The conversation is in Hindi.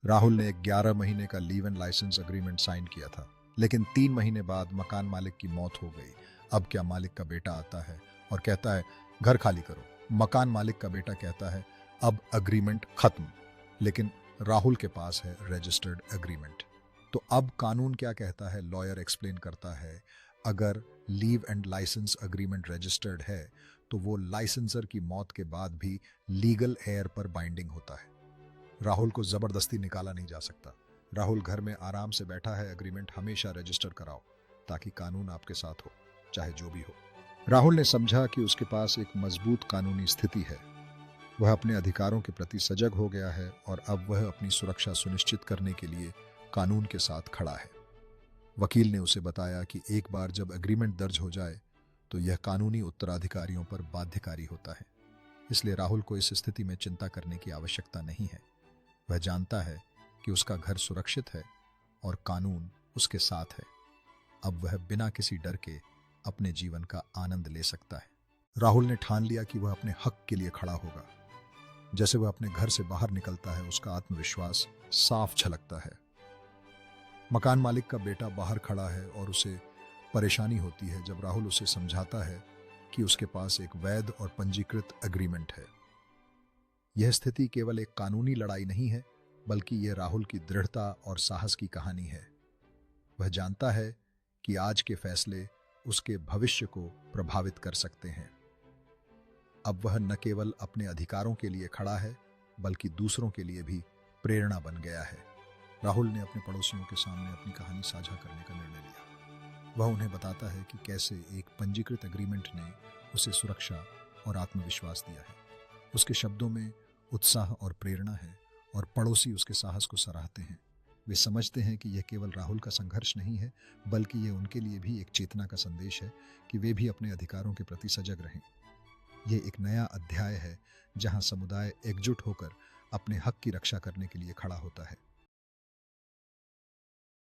राहुल ने एक 11 महीने का leave and licence agreement sign किया था, लेकिन 3 महीने बाद मकान मालिक की मौत हो गई। अब क्या मालिक का बेटा आता है और कहता है घर खाली करो। मकान मालिक का बेटा कहता है अब अग्रीमेंट खत्म, लेकिन राहुल के पास है रजिस्टर्ड एग्रीमेंट। तो अब कानून क्या कहता है? लॉयर एक्सप्लेन करता है, अगर leave and licence agreement registered है तो वो लाइसेंसर की मौत के बाद भी लीगल एयर पर बाइंडिंग होता है। राहुल को जबरदस्ती निकाला नहीं जा सकता। राहुल घर में आराम से बैठा है, एग्रीमेंट हमेशा रजिस्टर कराओ ताकि कानून आपके साथ हो, चाहे जो भी हो। राहुल ने समझा कि उसके पास एक मजबूत कानूनी स्थिति है। वह अपने अधिकारों के प्रति सजग हो गया है और अब वह अपनी सुरक्षा सुनिश्चित करने के लिए कानून के साथ खड़ा है। वकील ने उसे बताया कि एक बार जब एग्रीमेंट दर्ज हो जाए तो यह कानूनी उत्तराधिकारियों पर बाध्यकारी होता है। इसलिए राहुल को इस स्थिति में चिंता करने की आवश्यकता नहीं है। वह जानता है कि उसका घर सुरक्षित है और कानून उसके साथ है। अब वह बिना किसी डर के अपने जीवन का आनंद ले सकता है। राहुल ने ठान लिया कि वह अपने हक के लिए खड़ा होगा। जैसे वह अपने घर से बाहर निकलता है, उसका आत्मविश्वास साफ झलकता है। मकान मालिक का बेटा बाहर खड़ा है और उसे परेशानी होती है जब राहुल उसे समझाता है कि उसके पास एक वैध और पंजीकृत एग्रीमेंट है। यह स्थिति केवल एक कानूनी लड़ाई नहीं है, बल्कि यह राहुल की दृढ़ता और साहस की कहानी है। वह जानता है कि आज के फैसले उसके भविष्य को प्रभावित कर सकते हैं। अब वह न केवल अपने अधिकारों के लिए खड़ा है, बल्कि दूसरों के लिए भी प्रेरणा बन गया है। राहुल ने अपने पड़ोसियों के सामने अपनी कहानी साझा करने का निर्णय लिया। वह उन्हें बताता है कि कैसे एक पंजीकृत एग्रीमेंट ने उसे सुरक्षा और आत्मविश्वास दिया है। उसके शब्दों में उत्साह और प्रेरणा है और पड़ोसी उसके साहस को सराहते हैं। वे समझते हैं कि यह केवल राहुल का संघर्ष नहीं है, बल्कि यह उनके लिए भी एक चेतना का संदेश है कि वे भी अपने अधिकारों के प्रति सजग रहें। यह एक नया अध्याय है जहां समुदाय एकजुट होकर अपने हक की रक्षा करने के लिए खड़ा होता है।